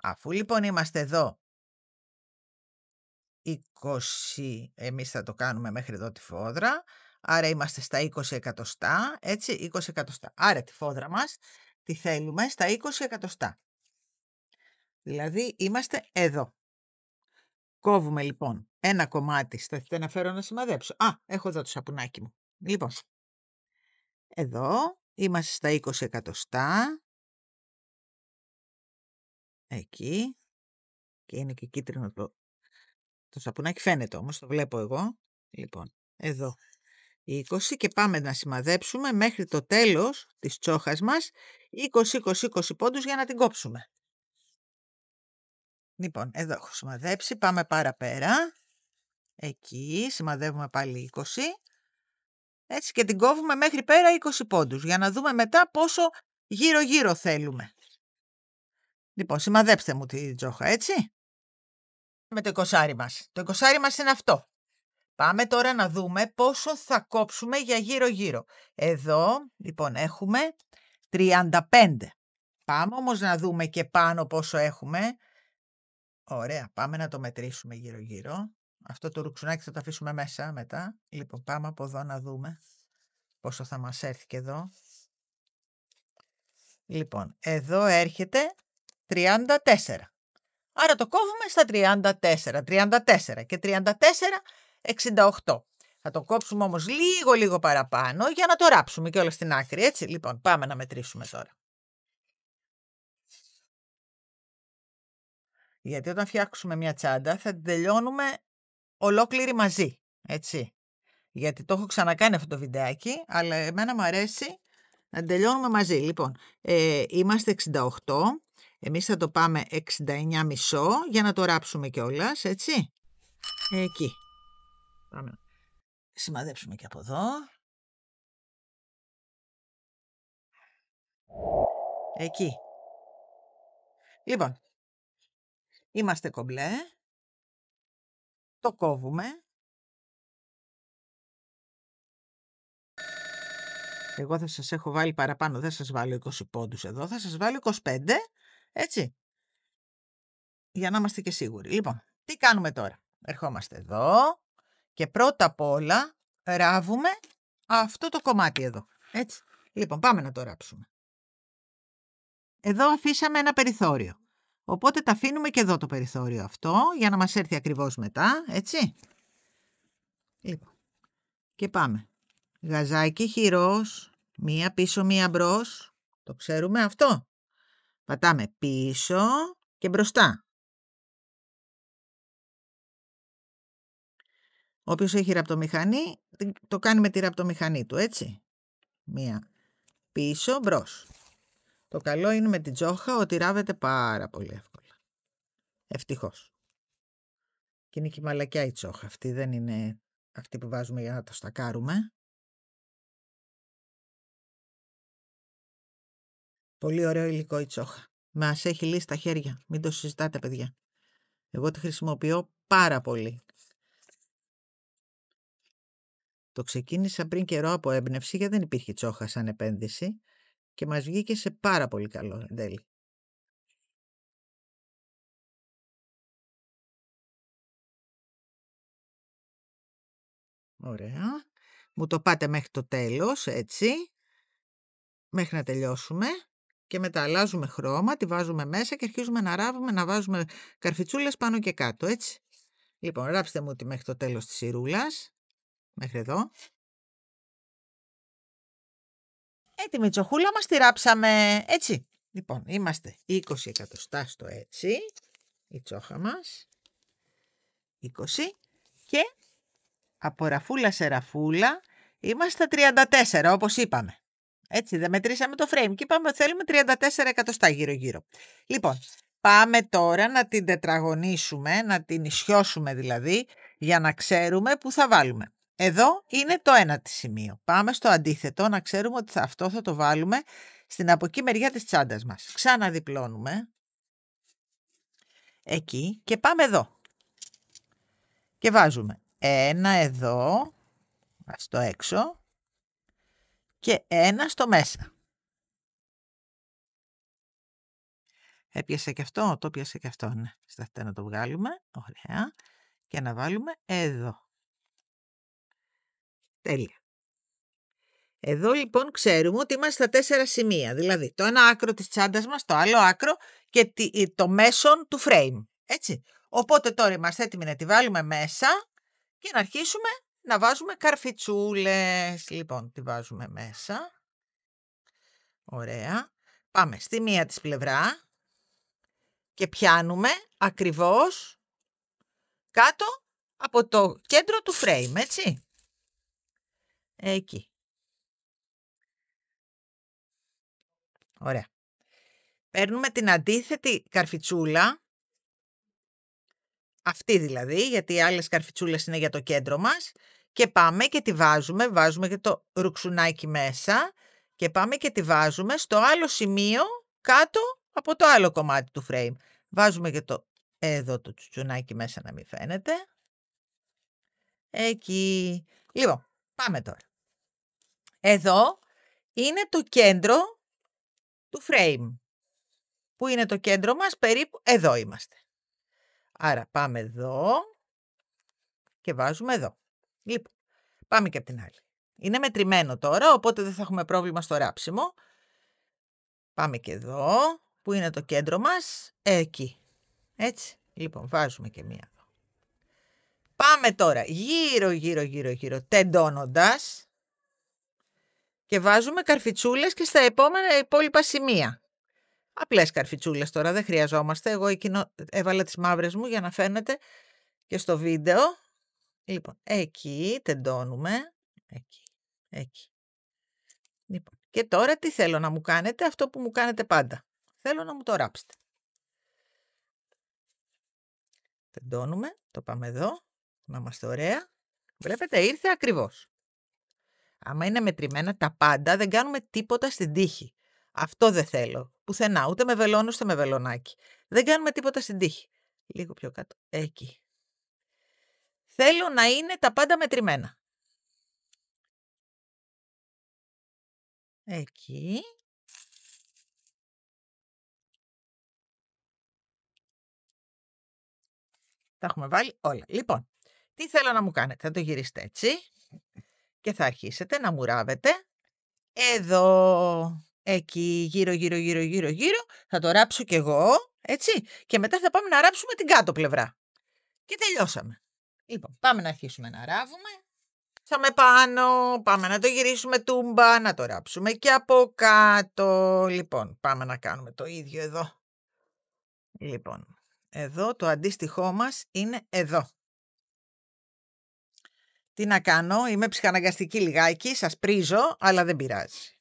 αφού λοιπόν είμαστε εδώ 20, εμείς θα το κάνουμε μέχρι εδώ τη φόδρα, άρα είμαστε στα 20 εκατοστά, έτσι, 20 εκατοστά. Άρα τη φόδρα μας τη θέλουμε στα 20 εκατοστά. Δηλαδή είμαστε εδώ. Κόβουμε λοιπόν ένα κομμάτι. Θα να φέρω να σημαδέψω. Έχω εδώ το σαπουνάκι μου. Λοιπόν, εδώ είμαστε στα 20 εκατοστά. Εκεί. Και είναι και κίτρινο το σαπουνάκι. Φαίνεται όμως, το βλέπω εγώ. Λοιπόν, εδώ 20 και πάμε να σημαδέψουμε μέχρι το τέλος της τσόχας μας 20 πόντους για να την κόψουμε. Λοιπόν, εδώ έχω σημαδέψει, πάμε παραπέρα, εκεί σημαδεύουμε πάλι 20, έτσι και την κόβουμε μέχρι πέρα 20 πόντους, για να δούμε μετά πόσο γύρω-γύρω θέλουμε. Λοιπόν, σημαδέψτε μου τη τζόχα, έτσι. Με το 20 μας. Το 20 μας είναι αυτό. Πάμε τώρα να δούμε πόσο θα κόψουμε για γύρω-γύρω. Εδώ, λοιπόν, έχουμε 35. Πάμε όμως να δούμε και πάνω πόσο έχουμε. Ωραία, πάμε να το μετρήσουμε γύρω-γύρω. Αυτό το ρουξουνάκι θα το αφήσουμε μέσα μετά. Λοιπόν, πάμε από εδώ να δούμε πόσο θα μας έρθει και εδώ. Λοιπόν, εδώ έρχεται 34. Άρα το κόβουμε στα 34. 34 και 34, 68. Θα το κόψουμε όμως λίγο παραπάνω για να το ράψουμε και όλα στην άκρη, έτσι. Λοιπόν, πάμε να μετρήσουμε τώρα. Γιατί όταν φτιάξουμε μια τσάντα θα την τελειώνουμε ολόκληρη μαζί, έτσι. Γιατί το έχω ξανακάνει αυτό το βιντεάκι, αλλά εμένα μου αρέσει να την τελειώνουμε μαζί. Λοιπόν, είμαστε 68, εμείς θα το πάμε 69,5 για να το ράψουμε κιόλας, έτσι. Εκεί. Πάμε να σημαδέψουμε και από εδώ. Εκεί. Λοιπόν, είμαστε κομπλέ. Το κόβουμε. Εγώ θα σας έχω βάλει παραπάνω, δεν σας βάλω 20 πόντους εδώ, θα σας βάλω 25, έτσι. Για να είμαστε και σίγουροι. Λοιπόν, τι κάνουμε τώρα. Ερχόμαστε εδώ και πρώτα απ' όλα ράβουμε αυτό το κομμάτι εδώ, έτσι. Λοιπόν, πάμε να το ράψουμε. Εδώ αφήσαμε ένα περιθώριο. Οπότε τα αφήνουμε και εδώ το περιθώριο αυτό για να μας έρθει ακριβώς μετά, έτσι. Λοιπόν, και πάμε. Γαζάκι χειρός, μία πίσω, μία μπρος. Το ξέρουμε αυτό. Πατάμε πίσω και μπροστά. Όποιος έχει ραπτομηχανή, το κάνει με τη ραπτομηχανή του, έτσι. Μία πίσω, μπρος. Το καλό είναι με την τσόχα ότι ράβεται πάρα πολύ εύκολα. Ευτυχώς. Και είναι και μαλακιά η τσόχα. Αυτή δεν είναι αυτή που βάζουμε για να το στακάρουμε. Πολύ ωραίο υλικό η τσόχα. Μας έχει λύσει τα χέρια. Μην το συζητάτε, παιδιά. Εγώ τη χρησιμοποιώ πάρα πολύ. Το ξεκίνησα πριν καιρό από έμπνευση γιατί δεν υπήρχε τσόχα σαν επένδυση και μας βγήκε σε πάρα πολύ καλό εν τέλει. Ωραία. Μου το πάτε μέχρι το τέλος, έτσι. Μέχρι να τελειώσουμε. Και μετά αλλάζουμε χρώμα, τη βάζουμε μέσα και αρχίζουμε να ράβουμε, να βάζουμε καρφιτσούλες πάνω και κάτω, έτσι. Λοιπόν, ράψτε μου τη μέχρι το τέλος της σιρούλας. Μέχρι εδώ. Έτοιμη η τσοχούλα μας, τη ράψαμε, έτσι. Λοιπόν, είμαστε 20 εκατοστά στο έτσι, η τσόχα μας. 20 και από ραφούλα σε ραφούλα είμαστε 34, όπως είπαμε. Έτσι, δεν μετρήσαμε το frame και είπαμε ότι θέλουμε 34 εκατοστά γύρω-γύρω. Λοιπόν, πάμε τώρα να την τετραγωνίσουμε, να την ισιώσουμε δηλαδή, για να ξέρουμε πού θα βάλουμε. Εδώ είναι το ένα της σημείο. Πάμε στο αντίθετο, να ξέρουμε ότι αυτό θα το βάλουμε στην από εκεί μεριά της τσάντας μας. Ξαναδιπλώνουμε. Εκεί και πάμε εδώ. Και βάζουμε ένα εδώ, στο έξω, και ένα στο μέσα. Έπιασε και αυτό, το πιάσε και αυτό, ναι. Σταθείτε να το βγάλουμε, ωραία, και να βάλουμε εδώ. Τέλεια. Εδώ λοιπόν ξέρουμε ότι είμαστε στα 4 σημεία, δηλαδή το ένα άκρο της τσάντας μας, το άλλο άκρο και το μέσον του frame, έτσι. Οπότε τώρα είμαστε έτοιμοι να τη βάλουμε μέσα και να αρχίσουμε να βάζουμε καρφιτσούλες. Λοιπόν, τη βάζουμε μέσα. Ωραία. Πάμε στη μία της πλευρά και πιάνουμε ακριβώς κάτω από το κέντρο του frame, έτσι. Εκεί. Ωραία. Παίρνουμε την αντίθετη καρφιτσούλα, αυτή δηλαδή, γιατί οι άλλες καρφιτσούλες είναι για το κέντρο μας, και πάμε και τη βάζουμε και το ρουξουνάκι μέσα και πάμε και τη βάζουμε στο άλλο σημείο κάτω από το άλλο κομμάτι του frame. Βάζουμε και το Εδώ το τσουτσουνάκι μέσα να μην φαίνεται. Εκεί. Λοιπόν, πάμε τώρα. Εδώ είναι το κέντρο του frame. Πού είναι το κέντρο μας? Περίπου εδώ είμαστε. Άρα πάμε εδώ και βάζουμε εδώ. Λοιπόν, πάμε και από την άλλη. Είναι μετρημένο τώρα, οπότε δεν θα έχουμε πρόβλημα στο ράψιμο. Πάμε και εδώ. Πού είναι το κέντρο μας? Εκεί. Έτσι. Λοιπόν, βάζουμε και μία εδώ. Πάμε τώρα γύρω, τεντώνοντας και βάζουμε καρφιτσούλες και στα υπόλοιπα σημεία. Απλές καρφιτσούλες τώρα, δεν χρειαζόμαστε. Εγώ έβαλα τις μαύρες μου για να φαίνεται και στο βίντεο. Λοιπόν, εκεί τεντώνουμε. Εκεί. Λοιπόν, και τώρα τι θέλω να μου κάνετε? Αυτό που μου κάνετε πάντα. Θέλω να μου το ράψετε. Τεντώνουμε, το πάμε εδώ, να είμαστε ωραία. Βλέπετε, ήρθε ακριβώς. Άμα είναι μετρημένα τα πάντα, δεν κάνουμε τίποτα στην τύχη. Αυτό δεν θέλω. Πουθενά, ούτε με βελόνι, ούτε με βελονάκι. Δεν κάνουμε τίποτα στην τύχη. Λίγο πιο κάτω. Εκεί. Θέλω να είναι τα πάντα μετρημένα. Εκεί. Τα έχουμε βάλει όλα. Λοιπόν, τι θέλω να μου κάνετε? Θα το γυρίσετε έτσι και θα αρχίσετε να μουράβετε εδώ, εκεί, γύρω. Θα το ράψω κι εγώ, έτσι. Και μετά θα πάμε να ράψουμε την κάτω πλευρά. Και τελειώσαμε. Λοιπόν, πάμε να αρχίσουμε να ράβουμε. Θα πάνω, πάμε να το γυρίσουμε τούμπα, να το ράψουμε και από κάτω. Λοιπόν, πάμε να κάνουμε το ίδιο εδώ. Λοιπόν, εδώ το αντίστοιχό μας είναι εδώ. Τι να κάνω, είμαι ψυχαναγκαστική λιγάκι, σας πρίζω, αλλά δεν πειράζει.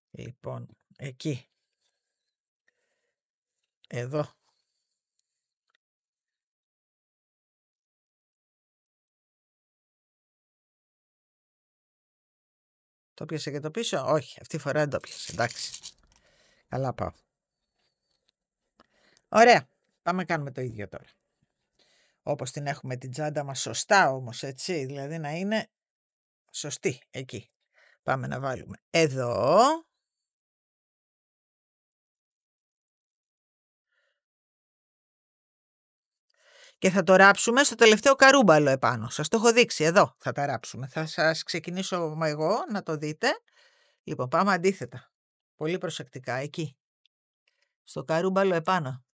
Λοιπόν, εκεί. Εδώ. Το πιάσε και το πίσω? Όχι, αυτή τη φορά δεν το πιάσε. Εντάξει. Καλά πάω. Ωραία. Πάμε να κάνουμε το ίδιο τώρα. Όπως την έχουμε την τσάντα μας, σωστά όμως, έτσι. Δηλαδή να είναι σωστή. Εκεί. Πάμε να βάλουμε εδώ. Και θα το ράψουμε στο τελευταίο καρούμπαλο επάνω. Σας το έχω δείξει. Εδώ θα τα ράψουμε. Θα σας ξεκινήσω εγώ να το δείτε. Λοιπόν, πάμε αντίθετα. Πολύ προσεκτικά. Εκεί. Στο καρούμπαλο επάνω.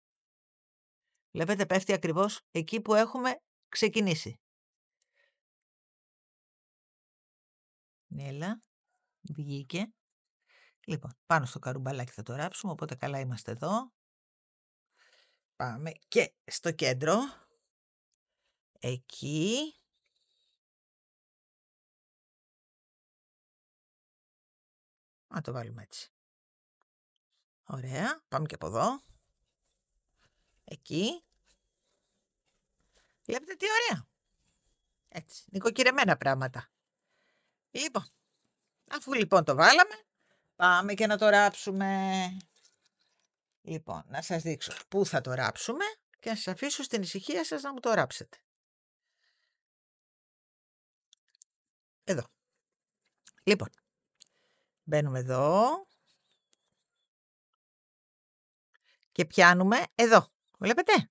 Βλέπετε, πέφτει ακριβώς εκεί που έχουμε ξεκινήσει. Έλα, βγήκε. Λοιπόν, πάνω στο καρουμπαλάκι θα το ράψουμε, οπότε καλά είμαστε εδώ. Πάμε και στο κέντρο. Εκεί. Να το βάλουμε έτσι. Ωραία. Πάμε και από εδώ. Εκεί. Βλέπετε τι ωραία. Έτσι. Νοικοκυρεμένα πράγματα. Λοιπόν. Αφού λοιπόν το βάλαμε, πάμε και να το ράψουμε. Λοιπόν, να σας δείξω πού θα το ράψουμε και να σας αφήσω στην ησυχία σας να μου το ράψετε. Εδώ. Λοιπόν, μπαίνουμε εδώ και πιάνουμε εδώ. Βλέπετε?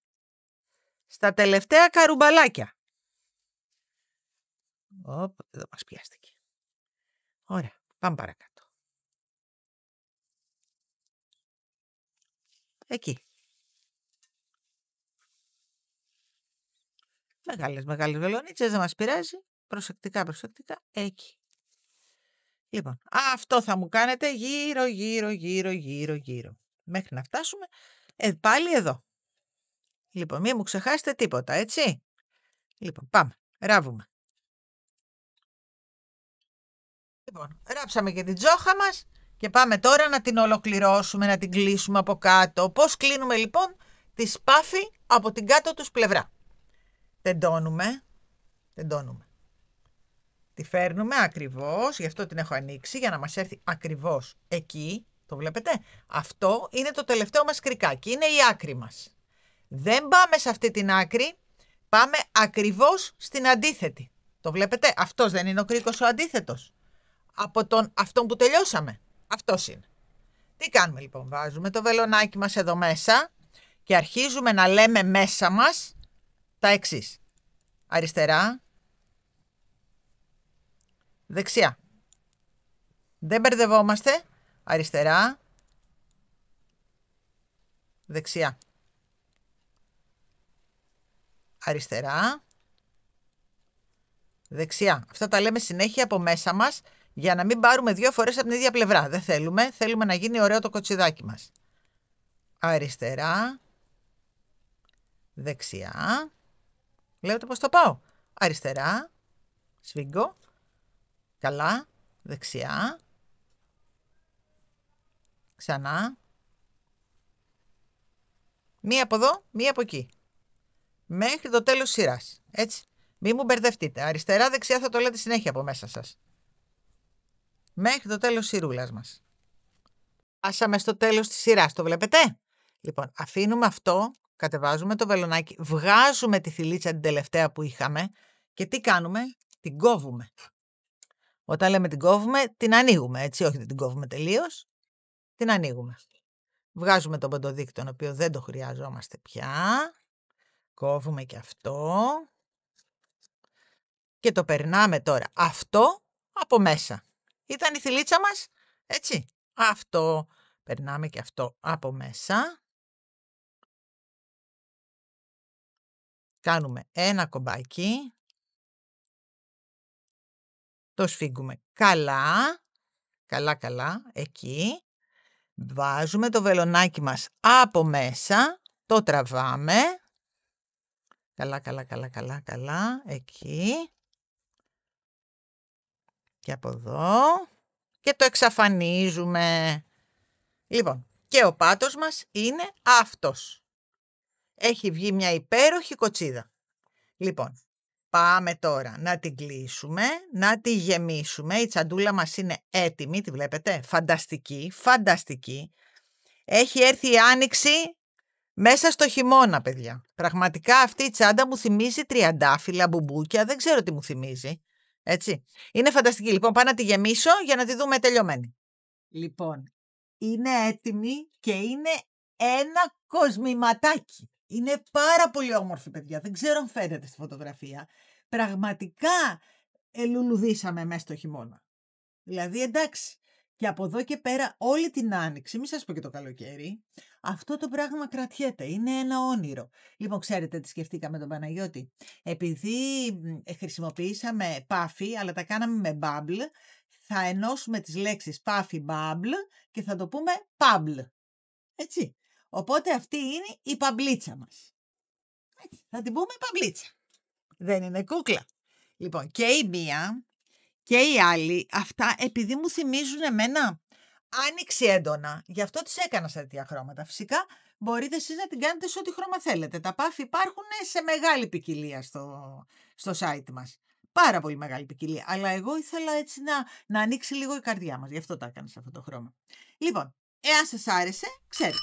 Στα τελευταία καρουμπαλάκια. Εδώ μας πιάστηκε. Ωραία, πάμε παρακάτω. Εκεί. Μεγάλες βελονίτσες, δεν μας πειράζει. Προσεκτικά. Εκεί. Λοιπόν, αυτό θα μου κάνετε γύρω. Μέχρι να φτάσουμε πάλι εδώ. Λοιπόν, μην μου ξεχάσετε τίποτα, έτσι. Λοιπόν, πάμε. Ράβουμε. Λοιπόν, ράψαμε και την τζόχα μας και πάμε τώρα να την ολοκληρώσουμε, να την κλείσουμε από κάτω. Πώς κλείνουμε λοιπόν τη σπάφη από την κάτω τους πλευρά? Τεντώνουμε. Τη φέρνουμε ακριβώς, γι' αυτό την έχω ανοίξει, για να μας έρθει ακριβώς εκεί. Το βλέπετε? Αυτό είναι το τελευταίο μας κρικάκι, είναι η άκρη μας. Δεν πάμε σε αυτή την άκρη, πάμε ακριβώς στην αντίθετη. Το βλέπετε, αυτός δεν είναι ο κρίκος ο αντίθετος από αυτόν που τελειώσαμε. Αυτός είναι. Τι κάνουμε λοιπόν, βάζουμε το βελονάκι μας εδώ μέσα και αρχίζουμε να λέμε μέσα μας τα εξής. Αριστερά, δεξιά. Δεν μπερδευόμαστε. Αριστερά, δεξιά. Αριστερά, δεξιά. Αυτά τα λέμε συνέχεια από μέσα μας για να μην πάρουμε 2 φορές από την ίδια πλευρά. Δεν θέλουμε. Θέλουμε να γίνει ωραίο το κοτσιδάκι μας. Αριστερά, δεξιά. Λέτε πώς το πάω. Αριστερά, σφίγγω. Καλά, δεξιά. Ξανά. Μία από εδώ, μία από εκεί. Μέχρι το τέλος σειράς. Έτσι. Μη μου μπερδευτείτε. Αριστερά, δεξιά θα το λέτε συνέχεια από μέσα σας. Μέχρι το τέλος σειρούλας μας. Άσαμε στο τέλος της σειράς. Το βλέπετε? Λοιπόν, αφήνουμε αυτό, κατεβάζουμε το βελονάκι, βγάζουμε τη θηλίτσα την τελευταία που είχαμε και τι κάνουμε? Την κόβουμε. Όταν λέμε την κόβουμε, την ανοίγουμε, έτσι, όχι δεν την κόβουμε τελείως. Την ανοίγουμε. Βγάζουμε τον ποντοδίκη, τον οποίο δεν το χρειαζόμαστε πια. Κόβουμε και αυτό. Και το περνάμε τώρα αυτό από μέσα. Ήταν η θηλίτσα μας, έτσι. Αυτό. Περνάμε και αυτό από μέσα. Κάνουμε ένα κομπάκι. Το σφίγγουμε καλά. Καλά, εκεί. Βάζουμε το βελονάκι μας από μέσα. Το τραβάμε. Καλά, εκεί. Και από εδώ. Και το εξαφανίζουμε. Λοιπόν, και ο πάτος μας είναι αυτός. Έχει βγει μια υπέροχη κοτσίδα. Λοιπόν, πάμε τώρα να την κλείσουμε, να τη γεμίσουμε. Η τσαντούλα μας είναι έτοιμη, τη βλέπετε, φανταστική. Έχει έρθει η άνοιξη μέσα στο χειμώνα, παιδιά. Πραγματικά αυτή η τσάντα μου θυμίζει τριαντάφυλλα, μπουμπούκια, δεν ξέρω τι μου θυμίζει. Έτσι. Είναι φανταστική. Λοιπόν, πάω να τη γεμίσω για να τη δούμε τελειωμένη. Λοιπόν, είναι έτοιμη και είναι ένα κοσμηματάκι. Είναι πάρα πολύ όμορφη, παιδιά. Δεν ξέρω αν φαίνεται στη φωτογραφία. Πραγματικά λουλουδίσαμε μέσα στο χειμώνα. Δηλαδή, εντάξει. Και από εδώ και πέρα όλη την άνοιξη, μην σας πω και το καλοκαίρι, αυτό το πράγμα κρατιέται. Είναι ένα όνειρο. Λοιπόν, ξέρετε τι σκεφτήκαμε τον Παναγιώτη? Επειδή χρησιμοποιήσαμε πάφι, αλλά τα κάναμε με bubble, θα ενώσουμε τις λέξεις πάφι bubble και θα το πούμε pubble. Έτσι. Οπότε αυτή είναι η παμπλίτσα μας. Έτσι. Θα την πούμε παμπλίτσα. Δεν είναι κούκλα? Λοιπόν, και η μία και η άλλη, αυτά επειδή μου θυμίζουν εμένα άνοιξη έντονα, γι' αυτό τις έκανα σε τέτοια χρώματα. Φυσικά μπορείτε εσείς να την κάνετε σε ό,τι χρώμα θέλετε. Τα πάφη υπάρχουν σε μεγάλη ποικιλία στο site μας. Πάρα πολύ μεγάλη ποικιλία. Αλλά εγώ ήθελα έτσι να ανοίξει λίγο η καρδιά μας. Γι' αυτό τα έκανα σε αυτό το χρώμα. Λοιπόν, εάν σας άρεσε, ξέρετε.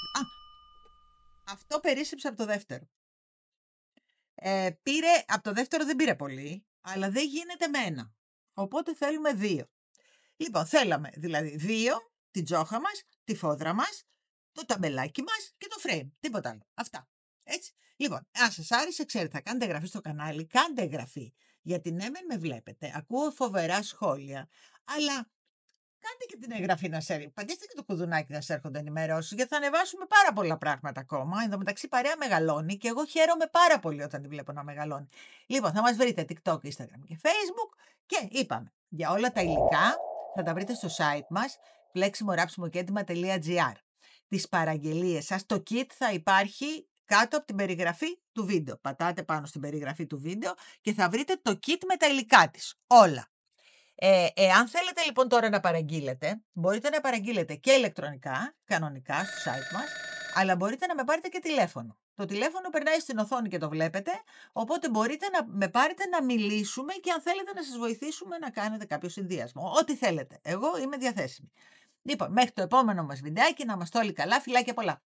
Αυτό περίσσεψε από το δεύτερο. Από το δεύτερο δεν πήρε πολύ, αλλά δεν γίνεται με ένα. Οπότε θέλουμε 2. Λοιπόν, θέλαμε δηλαδή 2, την τζόχα μας, τη φόδρα μας, το ταμπελάκι μας και το frame. Τίποτα άλλο. Αυτά. Έτσι. Λοιπόν, αν σας άρεσε, ξέρετε, θα κάνετε εγγραφή στο κανάλι, κάντε εγγραφή. Γιατί ναι, με βλέπετε, ακούω φοβερά σχόλια, αλλά κάντε και την εγγραφή να σε. Πατήστε και το κουδουνάκι να σε έρχονται ενημερώσεις, γιατί θα ανεβάσουμε πάρα πολλά πράγματα ακόμα. Εν τω μεταξύ, παρέα μεγαλώνει και εγώ χαίρομαι πάρα πολύ όταν τη βλέπω να μεγαλώνει. Λοιπόν, θα μας βρείτε TikTok, Instagram και Facebook και είπαμε, για όλα τα υλικά θα τα βρείτε στο site μας pleximoraψιμοκέντημα.gr. Τις παραγγελίες σας, το kit θα υπάρχει κάτω από την περιγραφή του βίντεο. Πατάτε πάνω στην περιγραφή του βίντεο και θα βρείτε το kit με τα υλικά της. Όλα. Εάν θέλετε λοιπόν τώρα να παραγγείλετε, μπορείτε να παραγγείλετε και ηλεκτρονικά, κανονικά στο site μας, αλλά μπορείτε να με πάρετε και τηλέφωνο. Το τηλέφωνο περνάει στην οθόνη και το βλέπετε, οπότε μπορείτε να με πάρετε να μιλήσουμε και αν θέλετε να σας βοηθήσουμε να κάνετε κάποιο συνδυασμό. Ό,τι θέλετε. Εγώ είμαι διαθέσιμη. Λοιπόν, μέχρι το επόμενο μας βιντεάκι, να είμαστε όλοι καλά, φιλάκια πολλά.